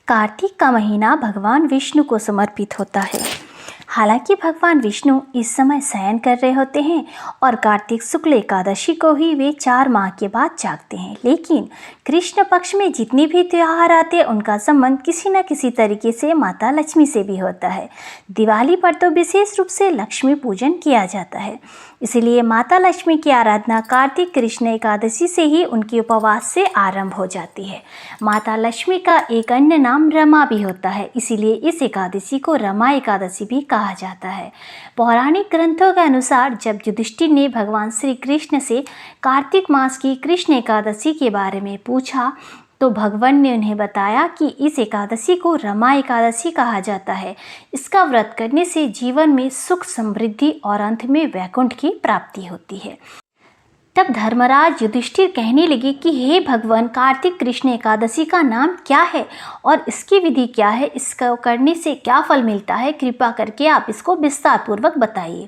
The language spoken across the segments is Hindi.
कार्तिक का महीना भगवान विष्णु को समर्पित होता है। हालांकि भगवान विष्णु इस समय शयन कर रहे होते हैं और कार्तिक शुक्ल एकादशी को ही वे 4 माह के बाद जागते हैं, लेकिन कृष्ण पक्ष में जितने भी त्योहार आते हैं उनका संबंध किसी न किसी तरीके से माता लक्ष्मी से भी होता है। दिवाली पर तो विशेष रूप से लक्ष्मी पूजन किया जाता है, इसलिए माता लक्ष्मी की आराधना कार्तिक कृष्ण एकादशी से ही उनके उपवास से आरंभ हो जाती है। माता लक्ष्मी का एक अन्य नाम रमा भी होता है, इसीलिए इस एकादशी को रमा एकादशी भी कहा जाता है। पौराणिक ग्रंथों के अनुसार जब युधिष्ठिर ने भगवान श्री कृष्ण से कार्तिक मास की कृष्ण एकादशी के बारे में पूछा तो भगवान ने उन्हें बताया कि इस एकादशी को रमा एकादशी कहा जाता है। इसका व्रत करने से जीवन में सुख समृद्धि और अंत में वैकुंठ की प्राप्ति होती है। तब धर्मराज युधिष्ठिर कहने लगे कि हे भगवान, कार्तिक कृष्ण एकादशी का नाम क्या है और इसकी विधि क्या है, इसका करने से क्या फल मिलता है, कृपा करके आप इसको विस्तार पूर्वक बताइए।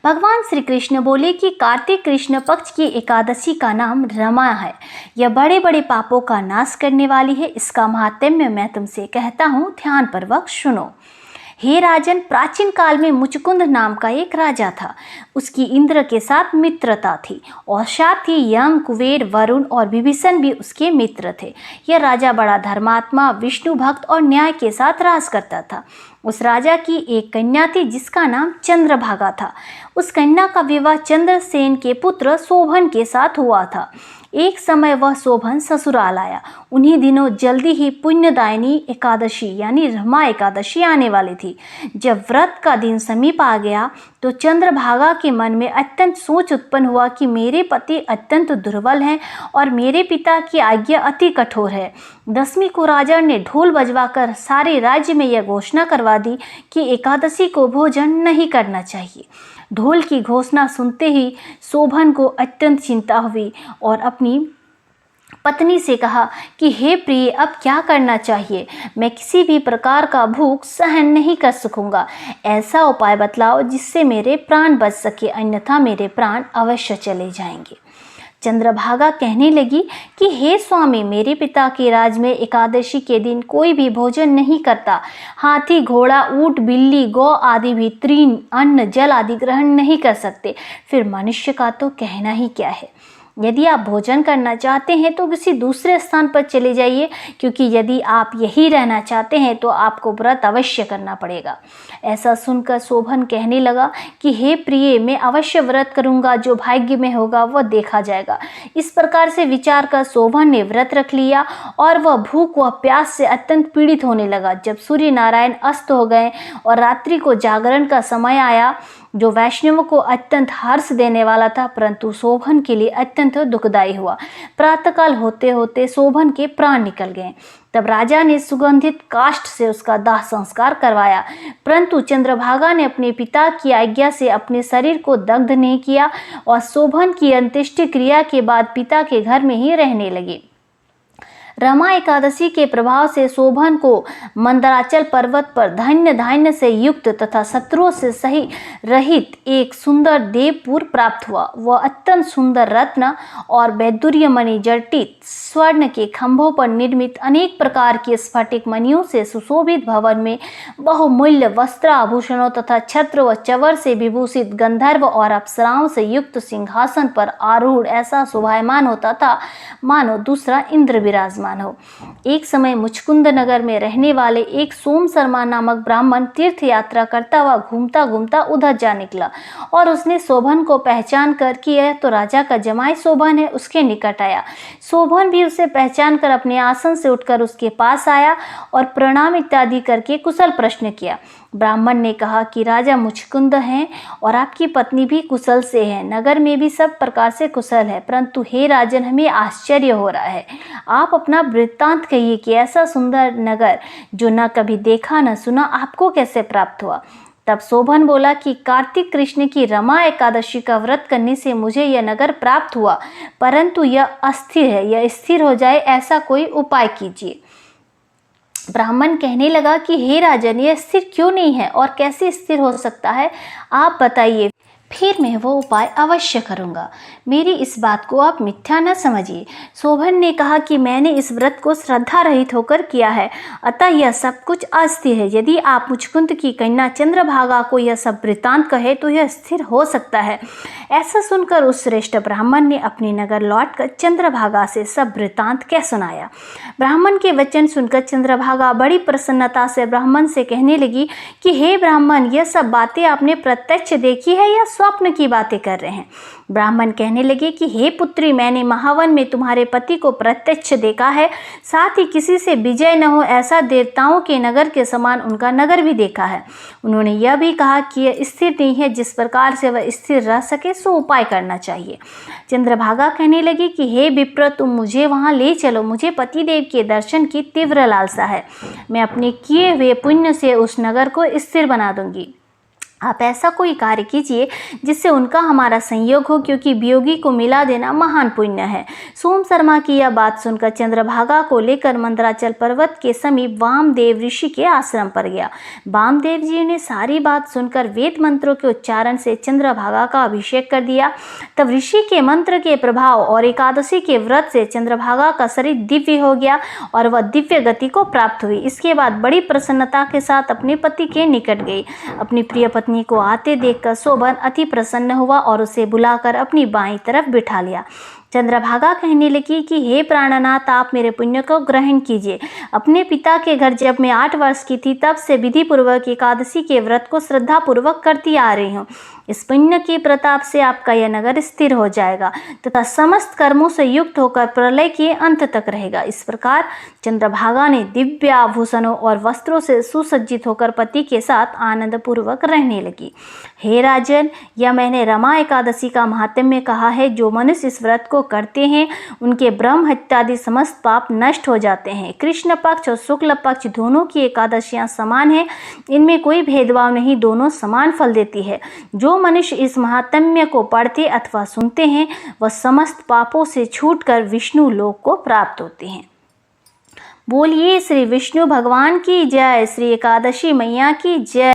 भगवान श्री कृष्ण बोले कि कार्तिक कृष्ण पक्ष की एकादशी का नाम रमा है। यह बड़े बड़े पापों का नाश करने वाली है। इसका महात्म्य मैं तुमसे कहता हूँ, ध्यानपूर्वक सुनो। हे राजन, प्राचीन काल में मुचकुंद नाम का एक राजा था। उसकी इंद्र के साथ मित्रता थी और साथ ही यम, कुबेर, वरुण और विभीषण भी उसके मित्र थे। यह राजा बड़ा धर्मात्मा, विष्णु भक्त और न्याय के साथ राज करता था। उस राजा की एक कन्या थी जिसका नाम चंद्रभागा था। उस कन्या का विवाह चंद्रसेन के पुत्र शोभन के साथ हुआ था। एक समय वह शोभन ससुराल आया। उन्हीं दिनों जल्दी ही पुण्यदायिनी एकादशी यानी रमा एकादशी आने वाली थी। जब व्रत का दिन समीप आ गया तो चंद्रभागा के मन में अत्यंत सोच उत्पन्न हुआ कि मेरे पति अत्यंत दुर्बल हैं और मेरे पिता की आज्ञा अति कठोर है। दसवीं को राजा ने ढोल बजवाकर सारे राज्य में यह घोषणा करवा दी कि एकादशी को भोजन नहीं करना चाहिए। ढोल की घोषणा सुनते ही शोभन को अत्यंत चिंता हुई और अपनी पत्नी से कहा कि हे प्रिय, अब क्या करना चाहिए? मैं किसी भी प्रकार का भूख सहन नहीं कर सकूंगा। ऐसा उपाय बतलाओ जिससे मेरे प्राण बच सके, अन्यथा मेरे प्राण अवश्य चले जाएंगे। चंद्रभागा कहने लगी कि हे स्वामी, मेरे पिता के राज में एकादशी के दिन कोई भी भोजन नहीं करता। हाथी, घोड़ा, ऊंट, बिल्ली, गौ आदि भी तृण, अन्न, जल आदि ग्रहण नहीं कर सकते। फिर मनुष्य का तो कहना ही क्या है। यदि आप भोजन करना चाहते हैं तो किसी दूसरे स्थान पर चले जाइए, क्योंकि यदि आप यही रहना चाहते हैं तो आपको व्रत अवश्य करना पड़ेगा। ऐसा सुनकर शोभन कहने लगा कि हे प्रिय, मैं अवश्य व्रत करूंगा, जो भाग्य में होगा वह देखा जाएगा। इस प्रकार से विचार कर शोभन ने व्रत रख लिया और वह भूख व प्यास से अत्यंत पीड़ित होने लगा। जब सूर्य नारायण अस्त हो गए और रात्रि को जागरण का समय आया, जो वैष्णव को अत्यंत हर्ष देने वाला था, परंतु शोभन के लिए अत्यंत दुखदायी हुआ। प्रातःकाल होते होते शोभन के प्राण निकल गए। तब राजा ने सुगंधित काष्ठ से उसका दाह संस्कार करवाया, परंतु चंद्रभागा ने अपने पिता की आज्ञा से अपने शरीर को दग्ध नहीं किया और शोभन की अंत्येष्टि क्रिया के बाद पिता के घर में ही रहने लगी। रमा एकादशी के प्रभाव से शोभन को मंदराचल पर्वत पर धन्य धान्य से युक्त तथा शत्रुओं से सही रहित एक सुंदर देवपुर प्राप्त हुआ। वह अत्यंत सुंदर रत्न और वैदुर्य मणि जटित स्वर्ण के खंभों पर निर्मित अनेक प्रकार के स्फटिक मणियों से सुशोभित भवन में बहुमूल्य वस्त्र आभूषणों तथा छत्र व चवर से विभूषित गंधर्व और अप्सराओं से युक्त सिंहासन पर आरूढ़ ऐसा शोभायमान होता था मानो दूसरा इंद्र विराजमान हो। एक समय मुचकुंद नगर में रहने वाले एक सोम शर्मा नामक ब्राह्मण तीर्थ यात्रा करता हुआ घूमता घूमता उधर जा निकला और उसने शोभन को पहचान कर कि यह तो राजा का जमाई शोभन है, उसके निकट आया। शोभन भी उसे पहचान कर अपने आसन से उठकर उसके पास आया और प्रणाम इत्यादि करके कुशल प्रश्न किया। ब्राह्मण ने कहा कि राजा मुचकुंद हैं और आपकी पत्नी भी कुशल से है, नगर में भी सब प्रकार से कुशल है, परंतु हे राजन, हमें आश्चर्य हो रहा है। आप अपना वृत्तांत कहिए कि ऐसा सुंदर नगर जो न कभी देखा न सुना आपको कैसे प्राप्त हुआ। तब शोभन बोला कि कार्तिक कृष्ण की रमा एकादशी का व्रत करने से मुझे यह नगर प्राप्त हुआ, परंतु यह अस्थिर है, यह स्थिर हो जाए ऐसा कोई उपाय कीजिए। ब्राह्मण कहने लगा कि हे राजन, यह स्थिर क्यों नहीं है और कैसे स्थिर हो सकता है, आप बताइए। फिर मैं वो उपाय अवश्य करूँगा। मेरी इस बात को आप मिथ्या न समझिए। शोभन ने कहा कि मैंने इस व्रत को श्रद्धा रहित होकर किया है, अतः यह सब कुछ अस्थिर है। यदि आप मुचकुंद की कन्या चंद्रभागा को यह सब वृत्तांत कहे तो यह स्थिर हो सकता है। ऐसा सुनकर उस श्रेष्ठ ब्राह्मण ने अपने नगर लौटकर चंद्रभागा से सब वृत्तांत कह सुनाया। ब्राह्मण के वचन सुनकर चंद्रभागा बड़ी प्रसन्नता से ब्राह्मण से कहने लगी कि हे ब्राह्मण, यह सब बातें आपने प्रत्यक्ष देखी है या स्वप्न की बातें कर रहे हैं? ब्राह्मण कहने लगे कि हे पुत्री, मैंने महावन में तुम्हारे पति को प्रत्यक्ष देखा है, साथ ही किसी से विजय न हो ऐसा देवताओं के नगर के समान उनका नगर भी देखा है। उन्होंने यह भी कहा कि यह स्थिर नहीं है, जिस प्रकार से वह स्थिर रह सके सो उपाय करना चाहिए। चंद्रभागा कहने लगी कि हे विप्र, तुम मुझे वहां ले चलो, मुझे पतिदेव के दर्शन की तीव्र लालसा है। मैं अपने किए हुए पुण्य से उस नगर को स्थिर बना दूंगी। आप ऐसा कोई कार्य कीजिए जिससे उनका हमारा संयोग हो, क्योंकि वियोगी को मिला देना महान पुण्य है। सोम शर्मा की यह बात सुनकर चंद्रभागा को लेकर मंदराचल पर्वत के समीप वामदेव ऋषि के आश्रम पर गया। वामदेव जी ने सारी बात सुनकर वेद मंत्रों के उच्चारण से चंद्रभागा का अभिषेक कर दिया। तब ऋषि के मंत्र के प्रभाव और एकादशी के व्रत से चंद्रभागा का शरीर दिव्य हो गया और वह दिव्य गति को प्राप्त हुई। इसके बाद बड़ी प्रसन्नता के साथ अपने पति के निकट गई। अपनी प्रिय पत्नी को आते देखकर शोभन अति प्रसन्न हुआ और उसे बुलाकर अपनी बाईं तरफ बिठा लिया। चंद्रभागा कहने लगी कि हे प्राणनाथ, आप मेरे पुण्य को ग्रहण कीजिए। अपने पिता के घर जब मैं 8 वर्ष की थी तब से विधि पूर्वक एकादशी के व्रत को श्रद्धा पूर्वक करती आ रही हूँ। इस पुण्य के प्रताप से आपका यह नगर स्थिर हो जाएगा तथा समस्त कर्मों से युक्त होकर प्रलय के अंत तक रहेगा। इस प्रकार चंद्रभागा ने दिव्य आभूषणों और वस्त्रों से सुसज्जित होकर पति के साथ आनंद पूर्वक रहने लगी। हे राजन, यह मैंने रमा एकादशी का महात्म्य कहा है। जो मनुष्य इस व्रत को करते हैं उनके ब्रह्म हत्यादि समस्त पाप नष्ट हो जाते हैं। कृष्ण पक्ष और शुक्ल पक्ष दोनों की एकादशियां समान हैं, इनमें कोई भेदभाव नहीं, दोनों समान फल देती है। जो मनुष्य इस महात्म्य को पढ़ते अथवा सुनते हैं वह समस्त पापों से छूटकर विष्णु लोक को प्राप्त होते हैं। बोलिए श्री विष्णु भगवान की जय, श्री एकादशी मैया की जय।